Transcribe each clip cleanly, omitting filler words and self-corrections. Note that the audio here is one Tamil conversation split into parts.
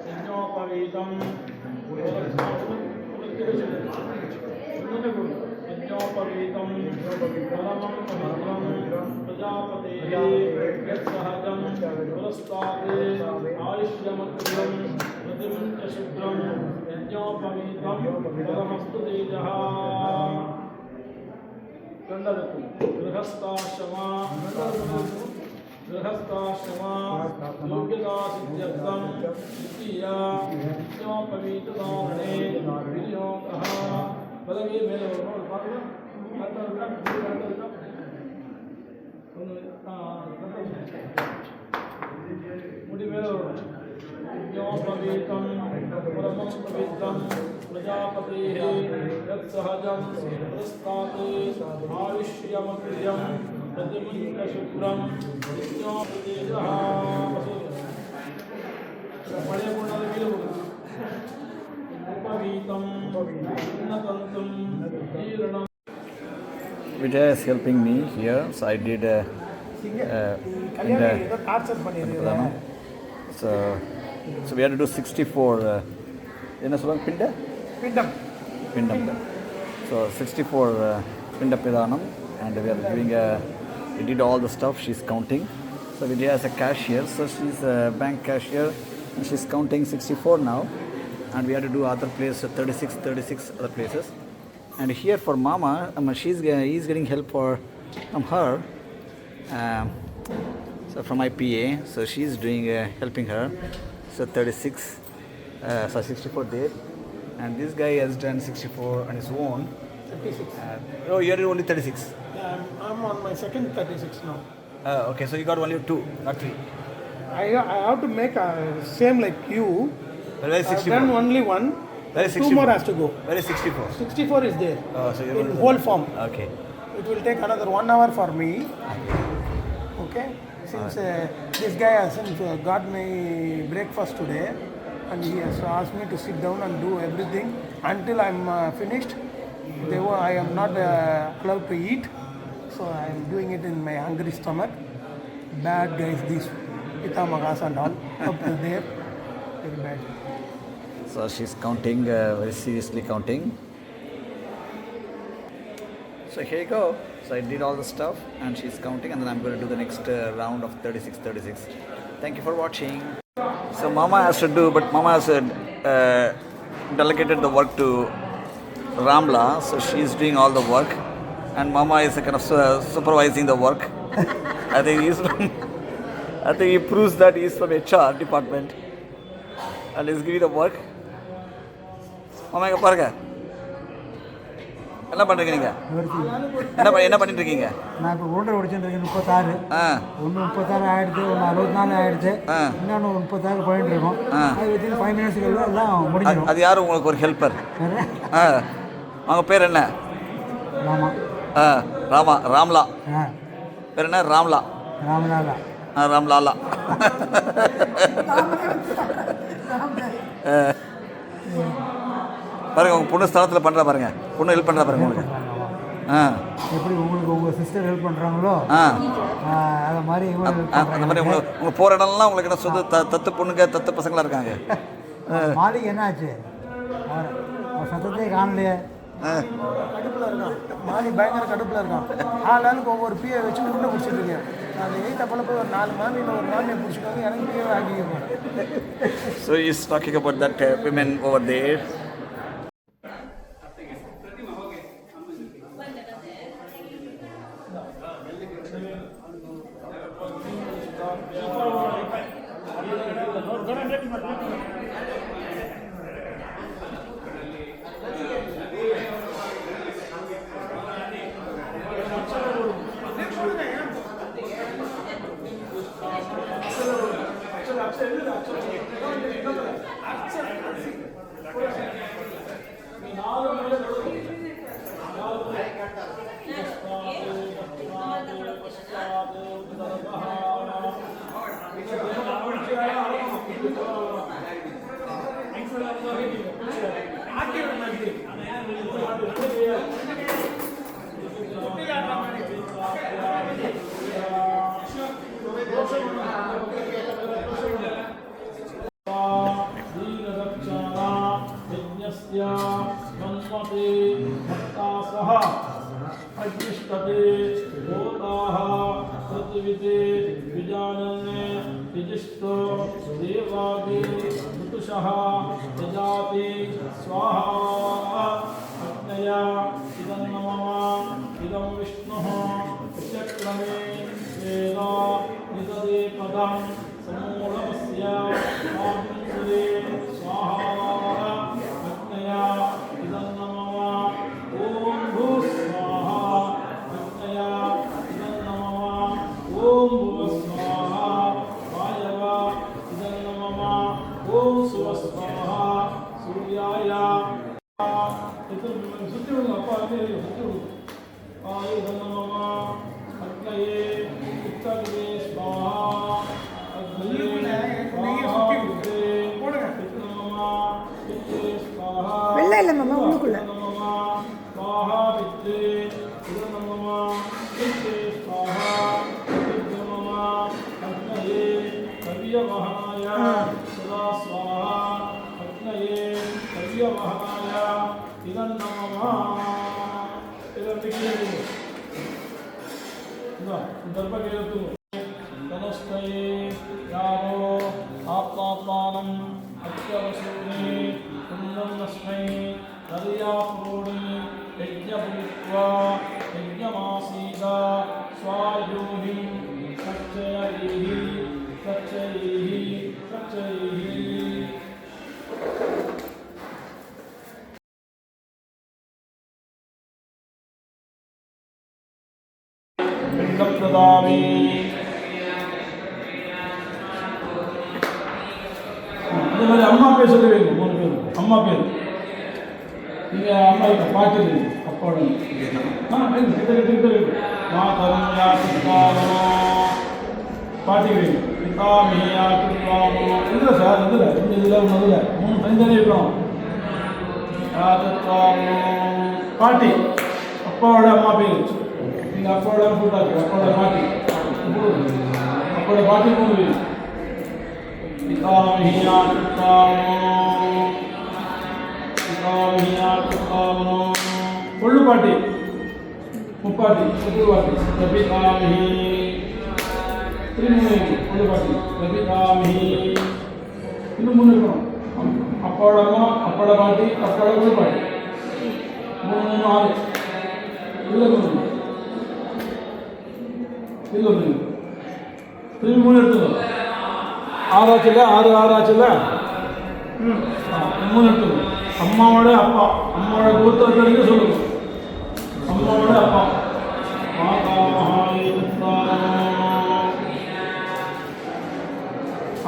यज्ञोपवीतं यज्ञोपवीतं परमं पवित्रं प्रजापतेः यत्सहजं पुरस्तात् आयुष्यमग्र्यं प्रतिं च शुभ्रं यज्ञोपवीतं परमस्तु तेजः गृहस्थाश्रमा योग्यता सिद्ध्यर्थं द्वितीया यज्ञोपवीतधारणे विनियोगः बलगे मेले मुड़ी मेले यज्ञोपवीतं परमं पवित्रं प्रजापतेः यत्सहजं पुरस्तात् आयुष्यमग्र्यं प्रतिमुञ्चशुभ्रं यज्ञोपवीतः पड़े उपवीतं उन्नतन्तं जीर्णं. Vijay is helping me here, so I did so we had to do 64 என்ன சொல்லுவாங்க pindam so 64 pinda pidanam and we are doing we did all the stuff. She's counting, so Vijay is a cashier, so she's a bank cashier and she's counting 64 now, and we had to do other places 36 other places. And here for Mama, he's getting help from her, so from my PA, so she's doing helping her. So 64 there, and this guy has done 64 on his own. 36. Oh, you are only 36. Yeah, I'm on my second 36 now. Okay, so you got only 2, not 3. I have to make same like you. Where is 64? I've done only one. Where is 64? 2 more has to go. Where is 64? 64 is there. Oh, so you're in whole form. Okay. It will take another 1 hour for me. Okay. Since this guy hasn't got my breakfast today, and he has asked me to sit down and do everything until I'm finished. I am not allowed to eat, so I am doing it in my hungry stomach. Bad guys, these Pitamagas and all, up to there, very bad. So she's counting, very seriously counting. So here you go. So I did all the stuff and she's counting, and then I'm going to do the next round of 36. Thank you for watching. So Mama has to do, but Mama has delegated the work to Ramla, so she's doing all the work, and Mama is kind of supervising the work. I think he proves that he's from HR department and he's giving the work. Mama, இங்க பாருங்க, என்ன பண்றீங்க நீங்க? என்ன பண்ணிட்டு இருக்கீங்க? நான் இப்போ ஒன்றரை ஓடிச்சுட்டு இருக்கேன். 36 ஒன்று 36 ஆயிடுச்சு, ஒன்று 64 ஆயிடுச்சு, இன்னொன்று 36 போயிட்டு இருக்கோம். அது வித்தின் 5 மினிட்ஸ்க்கு எல்லாம் முடிஞ்சிடும். அது யார் உங்களுக்கு ஒரு ஹெல்ப்பர்? அவங்க பேர் என்ன? ராம்லா. பேர் என்ன? ராம்லாலா. பாருங்க, உங்க பொண்ணு ஸ்தலத்தில் பண்ணுறா பாருங்க, பொண்ணு ஹெல்ப் பண்ணுறா பாருங்க உங்களுக்கு. எப்படி உங்களுக்கு உங்கள் சிஸ்டர் ஹெல்ப் பண்ணுறாங்களோ அது மாதிரி அந்த மாதிரி உங்களுக்கு போகிற இடம்லாம் உங்களுக்கு என்ன சொந்த தத்து பொண்ணுங்க தத்து பசங்களாக இருக்காங்க. மாலிக் என்ன ஆச்சு? சத்தத்தையே காணலையே. கடுப்பில் இருக்கான் மாலி, பயங்கர கடுப்பில் இருக்கான். ஆளாளுக்கு ஒவ்வொரு பிஏ வச்சு உருண்டை பிடிச்சிட்டு இருக்கேன். அது 8 அப்போல போய் ஒரு 4 மாமியில் ஒரு மாமியை பிடிச்சிட்டு எனக்கு பிஏ ஆக்கிக்கிறேன். So he's talking about that women over there. अग्निष्टते होताः पृथिवीते विजानने तिजिष्ठो देवादि ऋतुषः प्रजाति स्वाहा अग्नया इदं नमः इदं विष्णुः चक्रमे वेद निददे पदं समूलमस्य आदिन्दे स्वाहा अग्नया इदं नमः ॐ भूस्वाहा अग्नया इदं नमः ॐ भुवस्वाहा वायवा इदं नमः ॐ सुवस्वाहा सूर्याय इदं नमः अग्नये उत्तरे स्वाहा अग्नये स्वाहा पित्रे नमः पित्रे स्वाहा வெள்ளை இல்லை மாமா உள்ளுக்குள்ள स्वाहा पित्रे नमः पित्रे स्वाहा पित्रे नमः अग्नये कव्यवहनाय सदा स्वाहा अग्नये कव्यवहनाय इदं नमः इदं विज्ञानं दर्पकेतु तनस्तये यावो आत्मात्मानम् अत्यवसूनि कुन्दन्नस्मै नर्यापूर्णि यज्ञभूत्वा यज्ञमासीद स्वायोहि सच्चयैः सच्चैः सच्चैः पिण्डं ददामि அதே மாதிரி அம்மா பேர் சொல்லி வைங்க 3 பேர் அம்மா பேர் நீங்கள் அம்மா இப்போ பாட்டு அப்போட கிட்ட மாதரம் யாத்திராமோ பாட்டி வைங்க பிதாமி யாத்திராமோ இல்லை சார் இதில் இதில் முதல்ல 3 தனித்தனி இருக்கணும் யாத்திராமோ பாட்டி அப்பாவோட அம்மா பேர் நீங்கள் அப்பாவோட கூட்டாச்சு அப்பாவோட பாட்டி அப்பாவோட பாட்டி 3 பேர் पितामही कोल्लू पार्टी मुप्पाटी कोल्लू पार्टी पितामही त्रिमुनि कोल्लू पार्टी पितामही इन्नु मुन्ने अप्पड़ अम्मा अप्पड़ पार्टी अप्पड़ कोल्लू पार्टी 3 6 इल्लु त्रिमुनि எடுத்துங்க ஆறாச்சுல 6 ஆறாச்சுல 3 எடுத்துங்க அம்மாவோட அப்பா அம்மாவோட கோத்திரத்திலிருந்து சொல்லுங்க அம்மாவோட அப்பா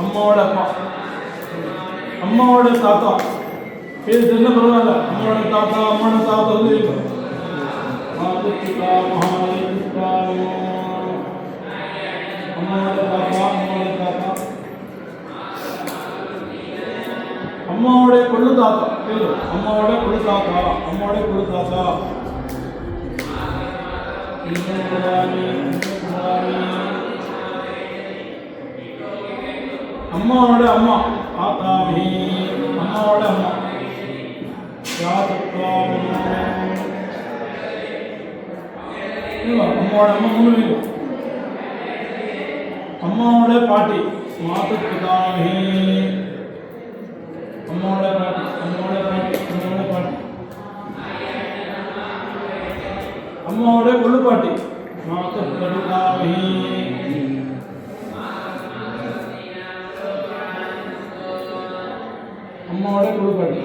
அம்மாவோட அப்பா அம்மாவோட தாத்தா பேர் தெரிஞ்ச பரவாயில்ல அம்மாவோட தாத்தா வந்து அம்மாவோட தாத்தா அம்மாவோட கொள்ளு தாத்தா பேரு அம்மாவோட கொள்ளு தாத்தா அம்மாவோட அம்மா தாத்தாமி அம்மாவோட அம்மா அம்மாவோட அம்மா 3 பேரும் அம்மாவோட பாட்டி மாத்து பிதாமி அம்மாவோட பாட்டி அம்மாவோட கொள்ளு பாட்டி மாத்து பிதாமி அம்மாவோட கொள்ளு பாட்டி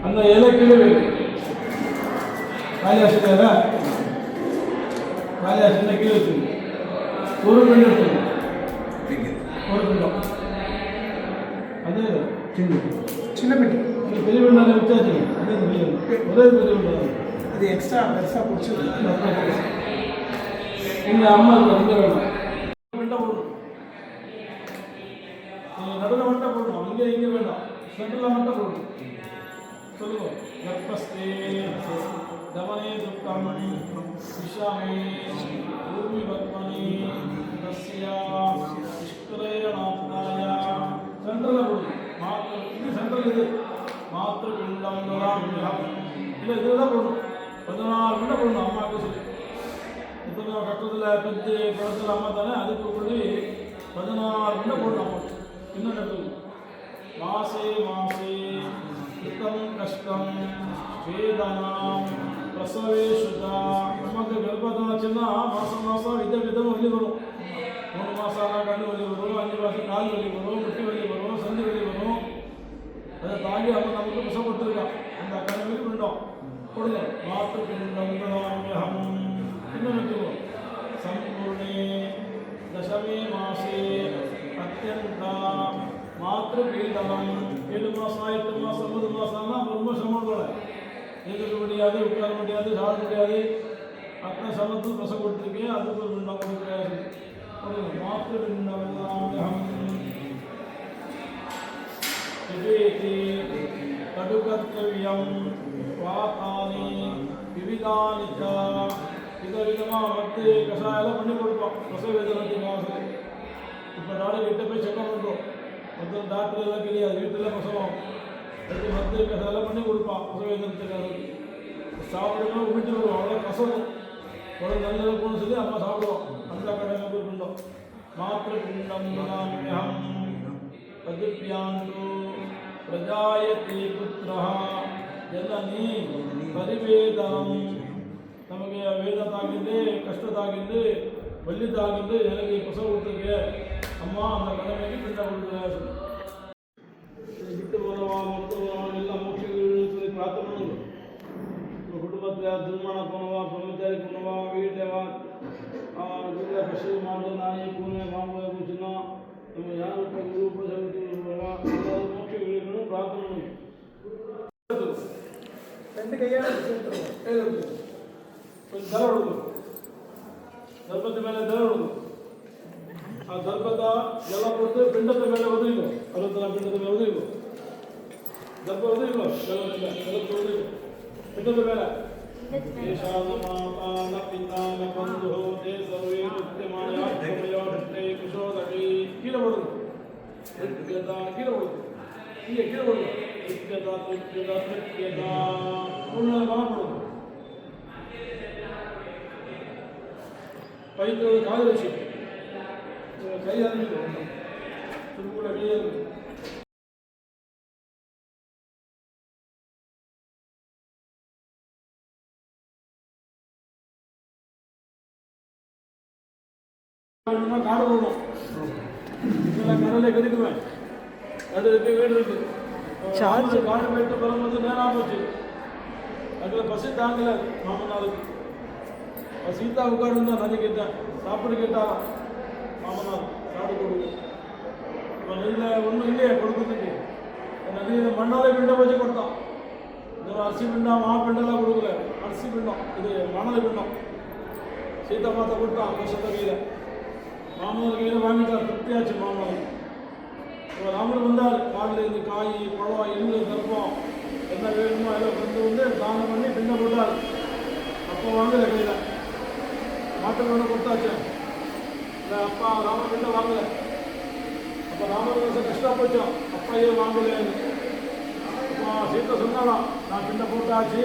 அந்த இலக்கில காலியாசில கீழே வச்சு ஒரு பிண்டம் எடுத்துங்க ஒரு பிண்டம் அதே சின்ன பெட்டி பெரிய பிண்டம் விட்டாச்சு அதே ஒரே பெரிய பிண்டம் அது எக்ஸ்ட்ரா பெருசாக பிடிச்சது எங்கள் அம்மா இங்கே வேணும் பிண்டம் போடணும் நடுவில் மட்டும் போடணும் இங்கே வேண்டாம் சென்டரில் மட்டும் போடணும் சொல்லுங்க கர்ப்பஸ்தே दमने दुःखं विषामे भूमिभद्मनि तस्य निष्क्रियणात्माय चन्द्रलपुरु இது சென்ட்ரல் இது மாத்திர பிண்டம் இல்லை இதில் தான் போடணும் 14 பிண்டம் போடணும் அம்மாவுக்கு சொல்லி இத்தனை கட்டத்தில் பெற்று படத்தில் அம்மா தானே அதுக்கு சொல்லி 14 பிண்டம் போடணும் அம்மாவுக்கு இன்னும் கட்டது மாசே மாசே கிருத்தம் கஷ்டம் வேதனாம் பிரசவேஷுதா நமக்கு கர்ப்பத்தாச்சுன்னா மாதம் மாதம் விதம் வலி வரும் 3 மாதம் ஆனால் கண்ணு வலி வரும் 5 மாதம் கால் வலி வரும் முட்டி வலி வரும் சந்தி வலி வரும் அதை தாண்டி அவன் நமக்கு பிரசவம் கொடுத்துருக்கான் அந்த கண்ணு வலி பிண்டம் கொடுங்க மாற்று பிண்டம் இன்னும் வைக்கணும் சம்பூர்ணே தசமே மாசே அத்தியந்தா மாத்திர பீடனம் 7 மாதம் 8 மாதம் 9 மாதம்னா ரொம்ப சிரமம் போல எழுத முடியாது உட்கார முடியாது சாப்பிட முடியாது அத்தனை சமத்து பிரசவம் கொடுத்துருக்கேன் அதுக்கு ஒரு பிண்டம் கொடுக்குறாரு மாத்திர பிண்டம் கடுகர்த்தவியம் வாத்தானி விவிதானி விதவிதமாக வந்து கஷாயெல்லாம் பண்ணி கொடுப்போம் பிரசவ வேதனத்துக்காக இப்போ நாடு வீட்டை போய் செக்கப் பண்ணுறோம் மொத்தம் டாக்டர் எல்லாம் கிடையாது வீட்டில் பிரசவம் அதுக்கு மருந்து கஷாயெல்லாம் பண்ணி கொடுப்பான் பிரசவ வேதனத்துக்காக சாப்பிடணும் வீட்டு வருவோம் அவ்வளோ கசவும் ஒரு நல்ல போன சொல்லி அம்மா சாப்பிடுவோம் அந்த கடையில் போய் பிண்டம் மாத்திர பிண்டம் பதுப்பியாண்டு பிரஜாயதி புத்திரா ಜನನಿ ಪರಿವೇದಂ ನಮಗೆ ವೇದದಾಗಿಂದು ಕಷ್ಟದಾಗಿಂದು ಬಲ್ಲಿದಾಗಿಂದು ನನಗೆ ಹೊಸ ಹುಟ್ಟಿಗೆ ಅಮ್ಮ அந்த கடமைக்கு பிண்ட கொடுக்கிறார் ಬಿಟ್ಟು ಬರುವ ಮತ್ತು ಎಲ್ಲ ಮೋಕ್ಷಗಳು ಪ್ರಾರ್ಥನೆ ಉಂಟು ಕುಟುಂಬದ ದುರ್ಮಣ ಕೊನವ ಬ್ರಹ್ಮಚಾರಿ ಕೊನವ ವೀಳ್ಯವ ಗುರುಗಳ ಕೃಷಿ ಮಾಡುವ ನಾಯಿ ಪೂರ್ಣೆ ಮಾಡುವ ಗುರುಚಿನ ನಮ್ಮ ಯಾರು ಗುರು ಉಪಸಮಿತಿ ಮೋಕ್ಷಗಳನ್ನು ಪ್ರಾರ್ಥನೆ ಉಂಟು ரெண்டு கையால் கொஞ்சம் தர விடுங்க தர்பத்து மேலே தர விடுங்க ಆ ದರ್ಭದ ಜಲ ಕೊಟ್ಟು ಪಿಂಡದ ಮೇಲೆ ಒದಗಿದು 60 ಪಿಂಡದ ಮೇಲೆ ಒದಗಿದು ದರ್ಭ ಒದಗಿದು ಜಲಕ್ಕೆ ಒದಗಿದು ಪಿಂಡದ ಮೇಲೆ ದೇಶಾದ ಮಾತಾನ ಪಿತಾನ ಬಂಧು ದೇ ಸರ್ವೇ ನೃತ್ಯಮಾಯ ಸಮಯೋಷ್ಟೇ ಕುಶೋದಕಿ ಕೀಳ ಹೊಡೆದು ನೃತ್ಯದ ಕೀಳ ಹೊಡೆದು ಹೀಗೆ ಕೀಳ ಹೊಡೆದು ನೃತ್ಯದ ಪೂರ್ಣ ಮಾಡಬಹುದು ಪೈತ್ರದ ಕಾಲುವಶಿ ಕೈಯಲ್ಲಿ ತುರುಕುಳ ಕೈಯಲ್ಲಿ காடு போகணும் இதெல்லாம் கடலை கிடைக்குவேன் அது இருக்கு வீடு இருக்கு சார்ஜ் காடு போயிட்டு வரும்போது நேரம் போச்சு அதில் பசி தாங்கல மாமனாருக்கு சீதா உட்கார்ந்து நதி கேட்டேன் சாப்பிட கேட்டா மாமனார் சாப்பிட கொடுக்கும் இப்போ நதியில் ஒன்றும் இல்லையே கொடுக்குறதுக்கு நதியில் மண்ணாலே பிண்டம் வச்சு கொடுத்தான் இந்த அரிசி பிண்டம் மா பிண்டெல்லாம் கொடுக்கல அரிசி பிண்டம் இது மணல் பிண்டம் சீதா மாதா கொடுத்தான் வருஷத்த கையில் மாமனார் கையில் வாங்கிட்டார் திருப்தியாச்சு மாமனார் இப்போ ராமர் வந்தார் காலில் இந்த காய் பழம் எள்ளு தர்ப்பம் என்ன வேணுமோ எல்லாம் வந்து தானம் பண்ணி பிண்டம் போட்டார் அப்போ வாங்கல கையில் மாட்டு வேணும் கொடுத்தாச்சு இந்த அப்பா ராமர் பிண்டம் வாங்கலை அப்போ ராமர் கஷ்டம் போச்சோம் அப்பா ஏன் வாங்கலைன்னு அப்போ சீத்தை சொன்னாலாம் நான் பிண்டம் போட்டாச்சு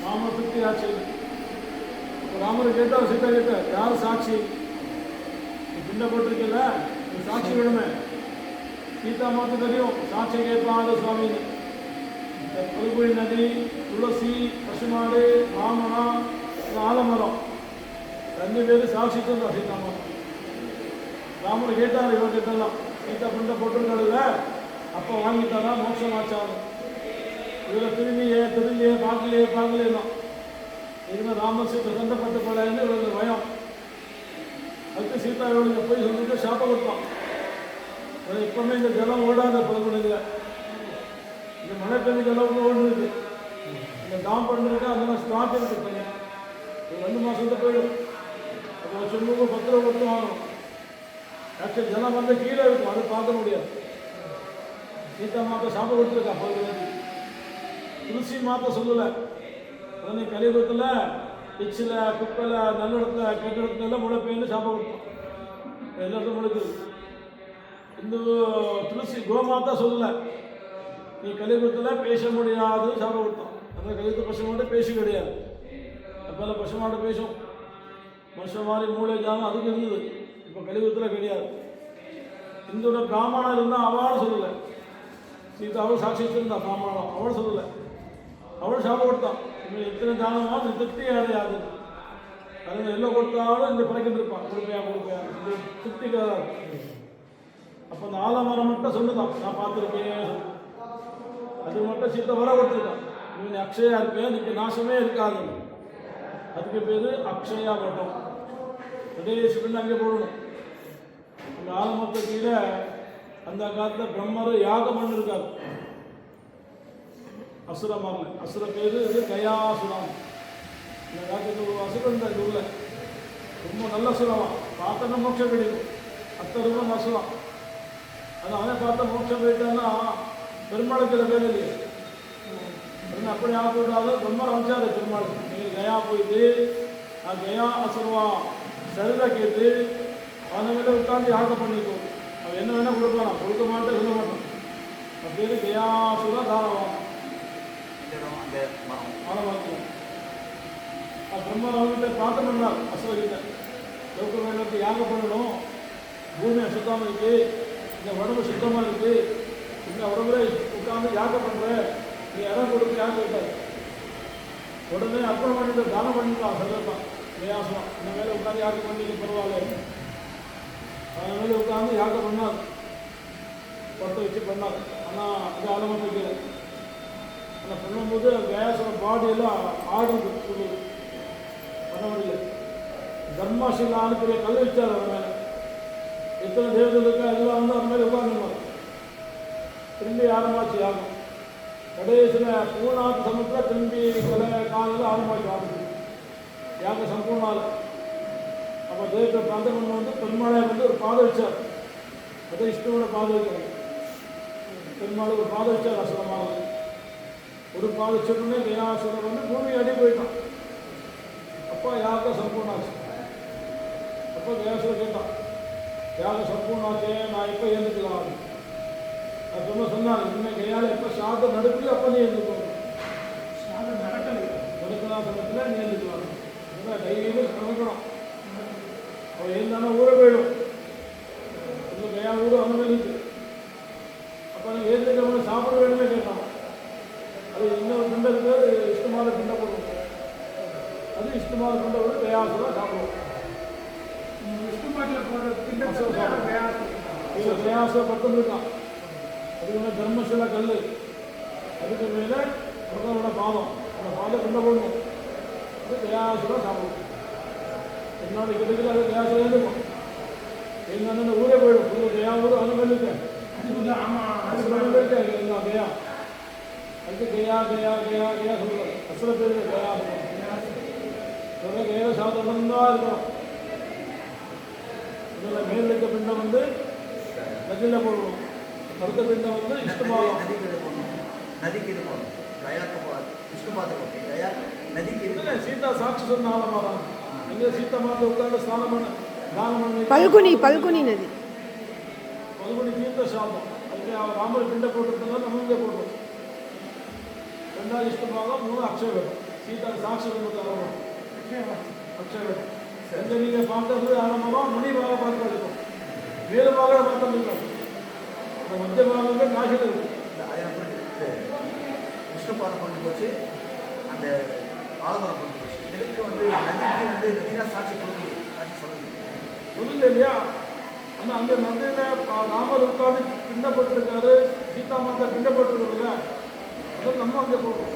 மாமன் திருப்தி ஆச்சு இப்போ ராமர் கேட்டார் சீதா கேட்டார் யார் சாட்சி பிண்டம் போட்டிருக்கல சாட்சி வேணுமே சீதா மாத்து தெரியும் சாட்சி கேட்பாங்க சுவாமின்னு புதுக்குழி நதி துளசி பசுமாடு மாமரம் ஆலமரம் 2 பேரும் சாட்சி தான் சீதா மாதம் ராமர் கேட்டார் இவன் கிட்டலாம் சீதா பிண்டை போட்டிருக்காருல்ல அப்போ வாங்கிட்டாரா மோட்சம் ஆச்சாலும் இதில் திரும்பியே பார்க்கலையே இதுமாதிரி ராமர் சீத்தை சண்டைப்பட்டு போடாதுன்னு இவருக்கு பயம் அதுக்கு சீதா இவனுக்கு போய் சொல்லிட்டு சாப்பை கொடுப்பான் இப்போவுமே இந்த ஜலம் ஓடாத பழகுனதில்லை இந்த மழை பெய்ஞ்ச ஜலம் ஓடுறது இந்த டாம் பண்ணிருக்கா அதெல்லாம் ஸ்டார்ட் இருக்குது தண்ணி 2 மாதத்துல போயிடும் அப்போ சொன்னவங்க 10 ரூபா கொடுத்து வாங்கணும் ஆக்சுவலி ஜலம் வந்து கீழே இருக்கும் அதை பார்க்க முடியாது சீதா மாதம் சாப்பை கொடுத்துருக்கா பழகுனது துளசி மாதம் சொல்லலை உடனே கலியுகத்தில் பிச்சில் குப்பையில் நல்ல இடத்துல கெட்ட இடத்துல எல்லாம் முளை பெய்யுன்னு சாப்பை கொடுத்தோம் எல்லாத்தையும் முளைக்குது இந்த துளசி கோமாதா சொல்லலை, நீ கலியுகத்தில் பேச முடியாது சாபம் கொடுத்தான். அந்த கலியுகத்து பசுமாட்ட பேசி கிடையாது. அப்போல்லாம் பசுமாட்ட பேசும், மனுஷன் மாதிரி மூளை ஜானம் அதுக்கு இருந்தது. இப்போ கலியுகத்தில் கிடையாது. இந்தோட பிராமணம் இருந்தால் அவள் சொல்லலை, சீதாவும் சாட்சியத்தில் இருந்தா பிராமணம், அவள் சொல்லலை. அவள் சாபம் கொடுத்தான், இவன் எத்தனை தானமாக இந்த திருப்தியே அடையாது. அதில் எல்லாம் கொடுத்தாலும் இந்த பிறக்கிட்டு இருப்பான், கொடுப்பையா இந்த திருப்திக்காக. அப்போ அந்த ஆலமரம் மட்டும் சொல்லுதான், நான் பார்த்துருக்கேன். அது மட்டும் சீத்தை வர கொடுத்துருக்கான், இவன் அக்ஷயா இருப்பேன், இதுக்கு நாசமே இருக்காது. அதுக்கு பேர் அக்ஷயா மட்டும். கடைசி அங்கே போடணும். அந்த ஆலமரத்தை கீழே அந்த காலத்தில் பிரம்மர் யாகம் பண்ணிருக்காரு. அசுர மரணம், அசுர பேர் இது கயாசுரம். இந்த காலத்துக்கு ஒரு அசுரம் தான் இது உள்ள, ரொம்ப நல்ல அசுரமா. பார்த்தோன்னா மோட்சம் கிடைக்கும், அத்தருவம் அசுரம். அது அவன் பார்த்தா மோட்சம் போயிட்டான்னா பெருமாளுக்கு பேர் இல்லையே. அப்படி ஆகக்கூடாது. பிரம்மர் அமைச்சாரு பெருமாள், நீங்கள் கயா போயிட்டு கயா அசுரவா சரிதா கேட்டு அவனை மேலே உட்காந்து யாகம் பண்ணிக்கும். அவன் என்ன வேணால் கொடுப்பானா, கொடுக்க மாட்டேன் சொல்ல மாட்டான். அவன் பேர் கயாசுரா தாரவான் ஆலமரத்தில். பிரம்மர் அவங்ககிட்ட பிரார்த்தனை பண்ணார், அசுரகிட்ட லோக வேண்டத்தை யாகம் பண்ணணும். பூமி அசுத்தமாக இருக்கு, இந்த உடம்பு சுத்தமாக இருக்கு, இந்த உடம்புல உட்காந்து யாகம் பண்ணுறேன், நீ இடம் கொடுத்து யாகம் கேட்டார். உடனே அர்ப்பணம் பண்ணிட்டு தானம் பண்ணிட்டான் சொல்லலாம். கயாசுரம் இந்த மேலே உட்காந்து யாகம் பண்ணிட்டு பரவாயில்ல. அதன் மேலே உட்காந்து யாகம் பண்ணார், பட்டை வச்சு பண்ணார். ஆனால் அது ஆலமரத்தை கீழே ஆனால் பண்ணும்போது கயாசுரம் பாடியெல்லாம் ஆடுது, பண்ண முடியல. தர்மாசிலான்னு பெரிய கல் வச்சார் அவன் மேலே. எத்தனை தேவதை இருக்கா எல்லாம் வந்து அவன் மேலே உட்காந்துருவாங்க. திரும்பி ஆரம்பாச்சு யாகம். கடைசியில் பூர்ணாத்து சமுத்திரம் திரும்பி காலையில் ஆரம்பாச்சு ஆரம்பிச்சு யாக சம்பூர்ணால். அப்போ தேவத்தை பிரார்த்தனை பண்ண வந்து பெருமாளை வந்து ஒரு பாதை வச்சார். அதை இஷ்டமோட பாதை வைக்கிறாங்க. பெருமாள் ஒரு பாதை வச்சார் அசுரமாக. ஒரு பாதை வச்சோடனே கயாசுரம் வந்து பூமி அடி போயிட்டான். அப்போ யாக சம்பூர்ணாச்சு. அப்போ கயாசுரம் கேட்டான், யாக சம்பூர்ணாச்சே, நான் எப்போ எழுந்துக்கலாம்? அது ரொம்ப சொன்னாங்க, இனிமேல் கையால் எப்போ சாதம் நடக்குது அப்போ நீ எழுந்துக்கணும். சாதம் நடக்கலாம் சமயத்தில் நீ எழுந்துக்கலாம். டைலியும் நடக்கணும். அவன் எழுந்தானா ஊற போயிடும். இன்னும் கையா ஊட அனுமதிக்கு. அப்போ நீ எழுந்துக்கிறவங்க சாப்பிட வேணுமே கேட்டான். அது இன்னொரு பிண்டை இருக்குது, இஷ்டமான பிண்டை போடுவோம். அது இஷ்டமான பிண்டை போட்டு கயாசுரம் சாப்பிடுவோம். இஷ்டமான போடுற பிண்டை கயாசுரம் பக்கம் இருக்கான். அதுக்கு மேலே தர்மசில கல், அதுக்கு மேலே பிரதமரோட பாதம், அந்த பாதம் பிண்டை போடணும். அது கயாசுரம் சாப்பிடுவோம். என்னோட கிட்டத்தில் அது கயாசுரம் எழுந்துக்கும். என்னென்ன ஊரே போயிடும். புது கயா ஊர் அனுமதிக்கேன். இருக்கேன் என்ன கயா, அதுக்கு கயா கயா கயா கயா சொல்லுவாங்க. அசுர பேருக்கு கயா சொல்ல கயா சாதனம் தான் இருக்கணும். இதில் மேல் இருக்க பிண்டம் வந்து நதியில் போடணும். அடுத்த பிண்டம் வந்து இஷ்டமாகும். சீதா சாட்சி சொன்ன ஆலமரம். எங்கே சீதா மாத உட்காந்து ஸ்நானம் பண்ண தானம் பண்ணி பல்குனி நதி பல்குனி தீர்த்த சாதம். அதுக்கு ராமர் பிண்டை போட்டிருந்தாலும் நம்ம இங்கே போடுறோம். ரெண்டாவது இஷ்டமாகும், மூணு அக்ஷயவேதம். சீதா சாட்சி சொன்னது அக்ஷயவேதம். எங்கே நீங்கள் பார்த்தது ஆரம்பமாக முனிவாக பார்க்க இருக்கும், மேலுமாக பார்த்தோம் இருக்காது. அந்த மத்திய பாகங்க காசில் இருக்கும். விஷ்ணுபாதம் கொண்டு போச்சு, அந்த ஆலமரம் கொண்டு போச்சு. இதுக்கு வந்து நதிக்கு வந்து நதினா சாட்சி கொடுக்குது, சாட்சி சொல்லுது சொல்லல இல்லையா? ஆனால் அந்த நதியில் ராமர் உட்காந்து பிண்டப்பட்டிருக்காரு, சீதா மாதா பிண்டப்பட்டிருக்காங்க. அதில் நம்ம அங்கே போடுறோம்.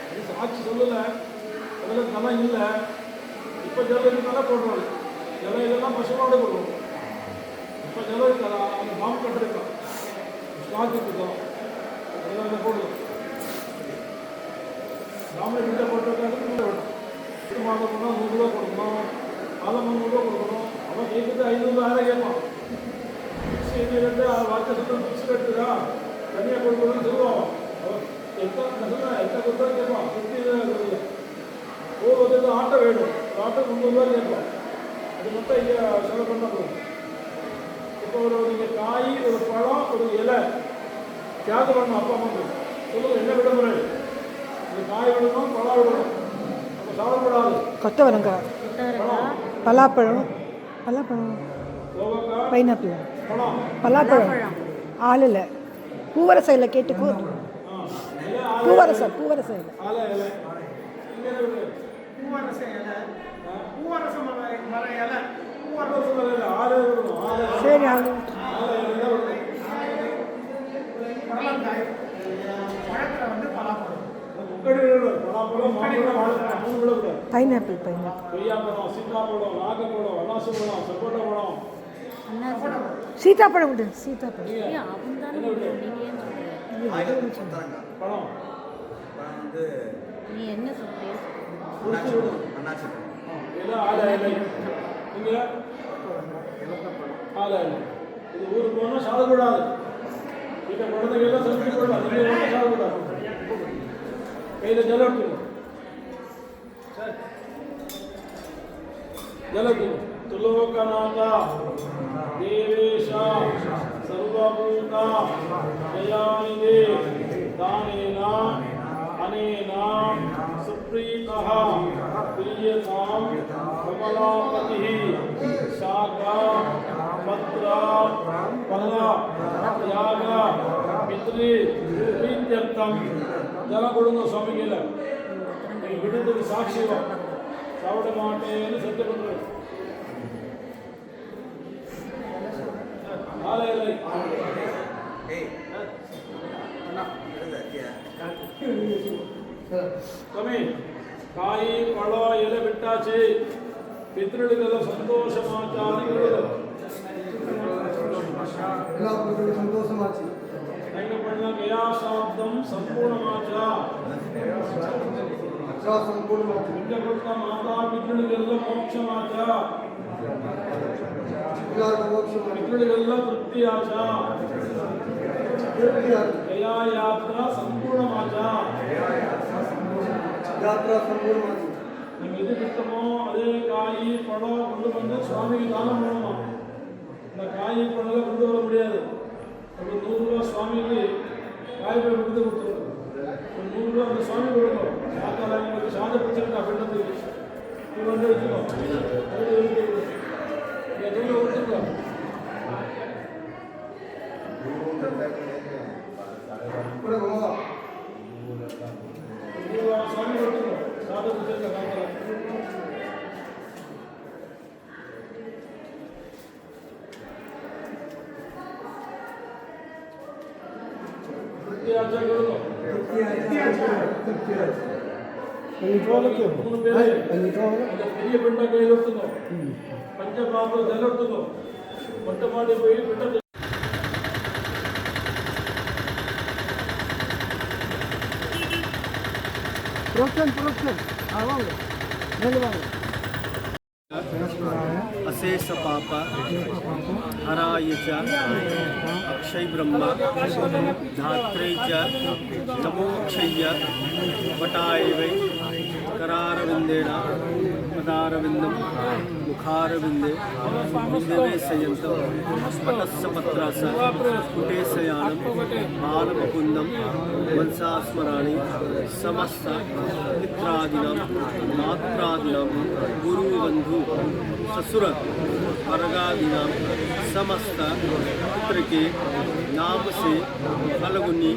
அது சாட்சி சொல்லலை, அதில் தலம் இல்லை. இப்போ ஜலம் இருக்கனால போடுறாங்க. ஜலம் இதெல்லாம் பசுமாடு போடுவோம். இப்போ ஜலம் இருக்கா, அந்த பாம்பு கட்டிருக்கோம், ஸ்டாக் இருக்கோம், அதெல்லாம் போடுவோம். ராமர் பிண்டை போட்டிருக்காரு, பிண்டை விடும். மாதம் போனால் 100 ரூபா கொடுக்கணும், மாதம் 100 ரூபா கொடுக்கணும். அவன் கேட்குறது 500 ஆயிரம் கேட்பான். சரி வந்து வார்த்தை சுத்தம் பிக்ஸ் கட்டுதா தனியாக கொடுக்கணும்னு சொல்லுவோம். அவன் எத்தனை கொடுத்தா கேட்பான். 50 ஒவ்வொரு ஆட்டோ வேணும், ஆட்டோ 300 ரூபா கேட்பான். அது மட்டும் இங்கே செலவு பண்ணால் போதும். இப்போ இப்போ ஒரு நீங்கள் காய் ஒரு பழம் ஒரு இலை தியாகம் பண்ணணும். அப்பா அம்மா சொல்லுங்கள் என்ன விடுமுறை? இந்த காய் விடணும், பழம் விடணும். நம்ம சாப்பிடக்கூடாது. கொத்தவரங்காய், பலாப்பழம், கோவக்காய், பைனாப்பிள், பழம், பலாப்பழம், ஆளில் பூவரசையில் கேட்டுக்கோ. பூவரசை இல்லை. ஆலை இலை இங்கே இருக்கு. பூவரச இலை, பூவரச மர இலை, பூவரச இலை ஆலை விடணும். ஆலை சரி ஆளு ஆலை இலை தான் விடணும். பழங்காய், பழத்தில் வந்து பலாப்பழம், முக்கடி விடணும். பலாப்பழம், மாம்பழம், வாழைப்பழம் மூணு விடக்கூடாது. பைனாப்பிள் கொய்யாப்பழம், சீத்தாப்பழம், நாகப்பழம், அன்னாசி பழம், சப்போட்டா பழம், சீதாப்பழம் உண்டு. சீதாப்பழம் பழம் நீ என்ன சொல்றியா? குடிச்சு விடணும். இதெல்லாம் ஆலை இலை. இங்கே ஆலை இலை. இது ஊருக்கு போனால் சாப்பிடக்கூடாது. வீட்டை குழந்தைகள்லாம் சமைச்சு போடலாம். நீங்கள் ஒன்றும் சாப்பிடக்கூடாது. கையில் ஜலம் எடுத்துக்கணும். ஜலம் எடுத்துக்கணும். துலோகநாத தேவேಶ ಸರ್ವಭೂತ ದಯಾನಿಧಿ ದಾನೇನ ಅನೇನ ಸುಪ್ರೀತಃ ಪ್ರಿಯತಾಂ ಕಮಲಾಪತಿಃ ಶಾಖಾ ಪತ್ರ ಫಲ ತ್ಯಾಗ ಪಿತೃ ಪ್ರೀತ್ಯರ್ಥಂ ಜಲ ಕೊಡುங்க சுவாமிகள நீ விடுதலுக்கு சாட்சியம் சாப்பிட மாட்டேன்னு சத்தியம் பண்றேன். ஆலையிலை கம்மி காய் பழம் இலை விட்டாச்சு. பித்ருளுக்கெல்லாம் சந்தோஷமாச்சாரு. சந்தோஷமாச்சு. என்ன பண்ண கயா சாப்தம் சம்பூர்ணமாச்சா. இங்க கொடுத்த மாதா பித்ருளுக்கெல்லாம் மோட்சமாச்சா. பித்ருளுக்கெல்லாம் திருப்தியாச்சா. கயா யாத்ரா சம்பூர்ணமாச்சா. நம்ம எது கிட்டமோ அதே காய் பழம் கொண்டு வந்து சுவாமிக்கு தானம் பண்ணணுமா. இந்த காய் பழம் கொண்டு வர முடியாது. ஒரு 100 ரூபா சுவாமிக்கு காய் பழம் கொடுத்து கொடுத்துருவோம். ஒரு 100 ரூபா அந்த சுவாமி கொடுக்கும். சாத்தால எங்களுக்கு சாத பிரச்சனை அப்படின்றதுக்கு இது வந்து வச்சுக்கோ. எதுவும் கொடுத்துருக்கோம். சுவாமி கொடுத்துருக்கோம். சாத பிரச்சனை காத்தால பெரிய பெண்ண கையில் எடுத்துக்கோ. பஞ்ச பாபு ஜல எடுத்துக்கோ. மொட்டை மாடி போய் பெண்ண अशेष पाप हराय च अक्षय ब्रह्म धात्रे च नमोक्षय्य वटाय वै करारविंदेन पदारविंदम मुखारविंदे विन्दवेशयन्तं पटस्य पत्रस कुटेशयानं बालमुकुन्दं वंशास्मराणि समस्त मित्रादिनां मात्रादिनां गुरुबन्धु ससुर वर्गादिनां समस्त पुत्र के नाम से फलगुनी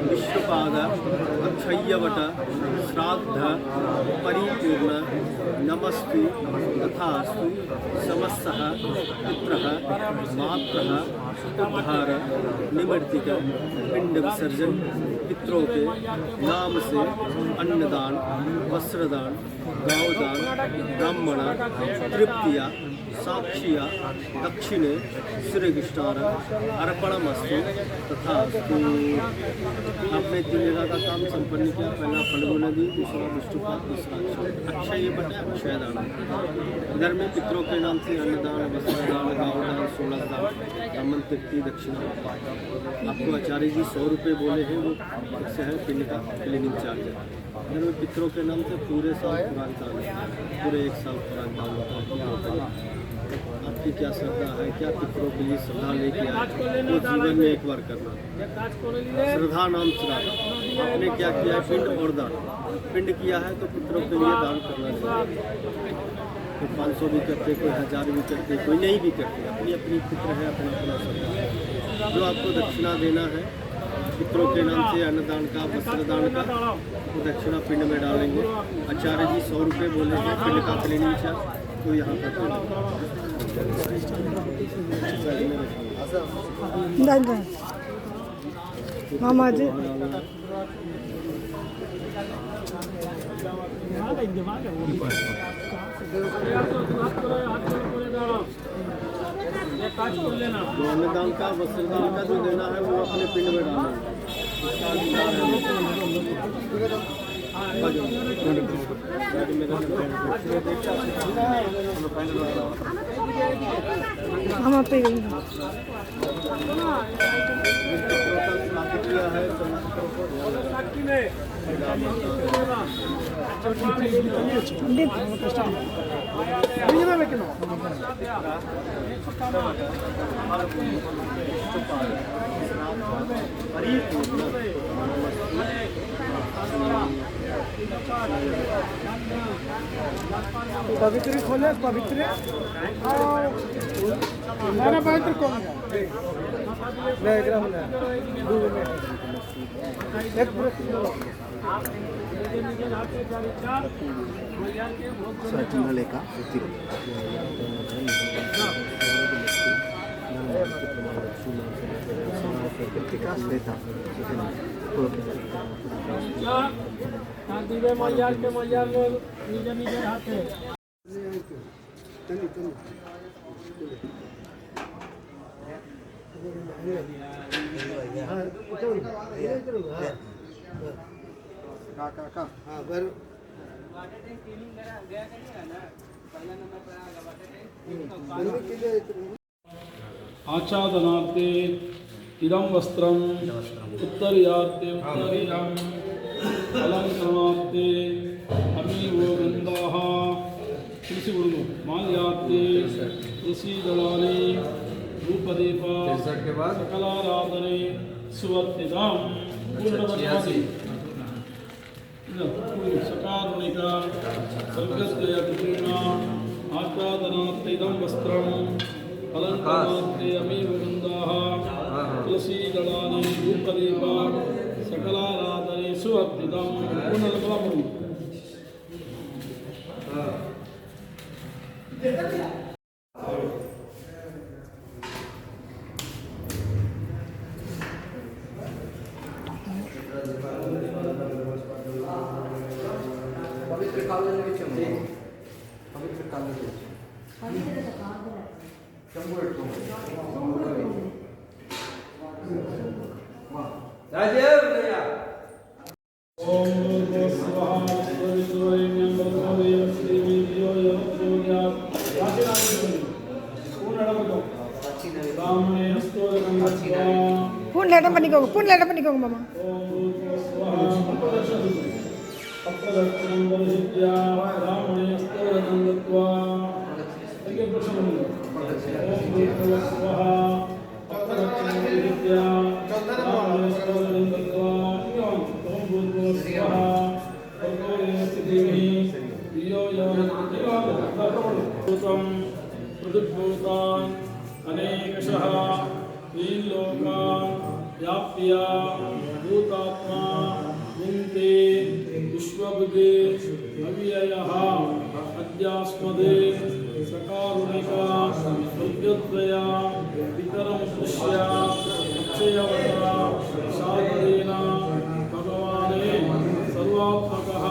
विश्वपाद अक्षय्यवट श्राद्ध परिपूर्ण नमस्तु तथास्तु समस्तः पितरः मातरः उद्धार निवर्तिक पिंड विसर्जन पितरों के नाम से अन्नदान वस्त्रदान गौदान ब्राह्मण तृप्तिया साक्षिया दक्षिणे श्रीकृष्णार अर्पणमस्तु तथास्तु। आपने 3 जगह का काम संपन्न किया। पहला फल्गु नदी, दूसरा विष्णुपाद, तीसरा अक्षय बट अक्षयदान। इधर में पितरों के नाम से अन्नदान वस्त्रदान गौदान 16 दान ब्राह्मण तृप्ति दक्षिणा। आपको आचार्य जी 100 रुपये बोले हैं, वो से है पिंड का क्लीनिंग चार्ज। इधर में पितरों के नाम से पूरे साल पुरान दान, पूरे 1 साल पुरान दान होता है। आपकी क्या श्रद्धा है, क्या पितरों के लिए श्रद्धा लेके आए, वो जीवन में एक बार करना। श्रद्धा नाम श्राद्ध, आपने क्या किया है? पिंड और दान। पिंड किया है तो पितरों के लिए दान करना चाहिए। कोई 500 भी करते, कोई 1000 भी करते, कोई नहीं भी करते, अपनी अपनी पितर है, अपना अपना श्रद्धा है। जो आपको दक्षिणा देना है पितरों के नाम से, अन्नदान का, वस्त्रदान का, तो दक्षिणा पिंड में डालेंगे। आचार्य जी 100 रुपये बोले हैं पिंड का क्लीनिंग चार्ज, तो यहाँ पर मामा जी जो अन्नदान का, वस्त्रदान का जो देना है वो अपने पिंड में डालेंगे। इसका अधिकार है। हम पे गई किया है पवित्र खोले, पवित्र मेरा पवित्र कौन मैं एक लेका आच्छादनार्थे इदं वस्त्रम् उत्तरीयार्थे उत्तरीयम् अलङ्करणार्थे अमीवो गन्धाः तुलसी गुरु माल्यार्थे तुलसी दलानि धूपदीपा सकलाराधने सुवर्तिदां पूर्णवशासि सकारुणिक सर्गद्वयकृष्णा आच्छादनार्थे इदं वस्त्रम् अलङ्करणार्थे अमीव गन्धाः तुलसीदलानि धूपदीपा सकलाराधने सुवर्तिदां पूर्णवशासि பூன் லேட்டம் பண்ணிக்கோங்க மாமா प्रदुद्भूतान् अनेकशः त्रीलोकान् व्याप्य भूतात्मा मुक्ते विश्वभुगे अव्ययः अद्यास्मदे सकारुणिका दुर्गद्वया पितरं दृश्य अक्षयवता साधनेन भगवाने सर्वात्मकः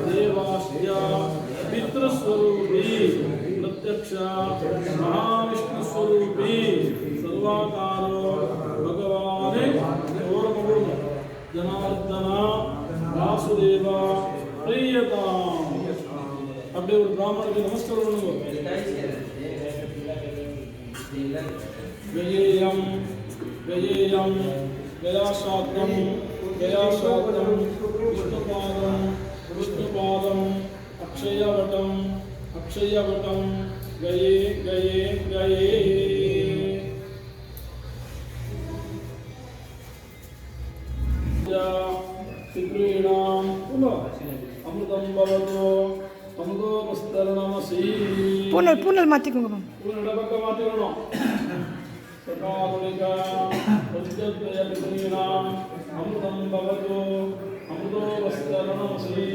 देवाश्च पितृस्वरूपी प्रत्यक्ष महाविष्णुस्वरूपी सर्वाकारो भगवाने ओर्मगुरु जनार्दन वासुदेव प्रियताम அப்படியே ஒரு பிராமணனுக்கு நமஸ்காரம் பண்ணுங்க गयेयं गयेयं गयाशात्रं गयाशात्रं विष्णुपादं विष्णुपादं अक्षयवटं अक्षयवटं गए गए गए पितॄणां अमृतं भवतु अमृतो वस्तरणमसि பூனல் மாற்றிக்கோங்க மாமா. पूर्णपक्क मातिरणो सकारुणिका वज्रद्वय पितॄणां अमृतं भवतु अमृतो वस्तरणमसि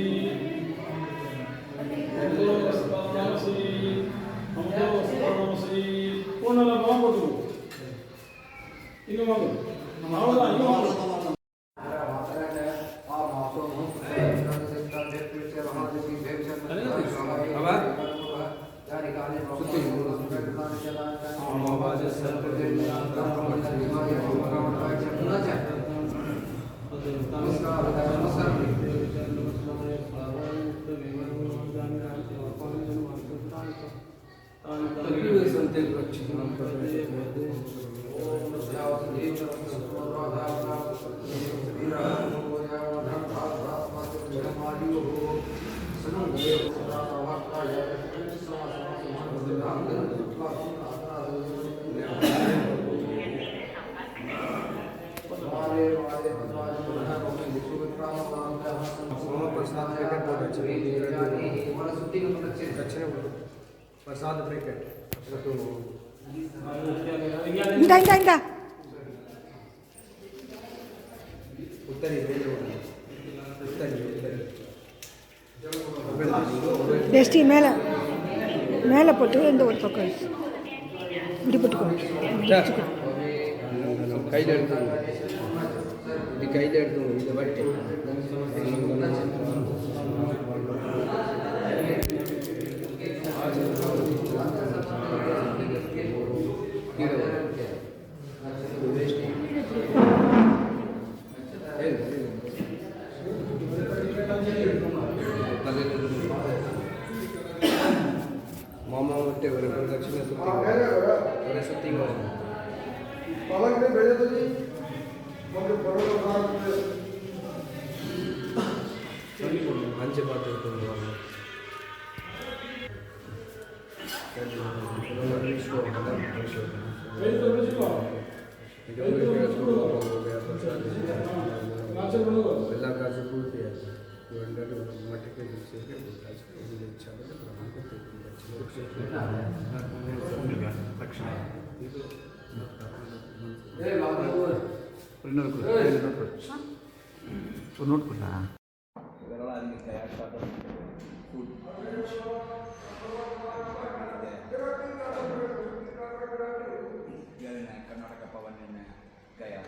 अमृतो वस्तरणमसि अमृतो वस्तरणमसि पूर्णला बाबू इनु मागो आवला इनु मागो प्रसाद पैकेट इंदा டெஸ்டி மேலே போட்டு இந்த ஒரு பக்கம் இப்படி போட்டுக்கணும். கையில் எடுத்துக்கணும், இது கையில் எடுத்துக்கணும், இதை வட்டி मामा मोटे प्रदक्षिण सुत्ती अंचे पाट ಎಲ್ಲ ಕಾಸು ಪೂರ್ತಿ ಆಯಿತು 200 ಮಟ್ಟಕ್ಕೆ ನೋಟ್ ಕೊಡ್ಲಾ ಕರ್ನಾಟಕ ಪವನ್ ಗಯಾ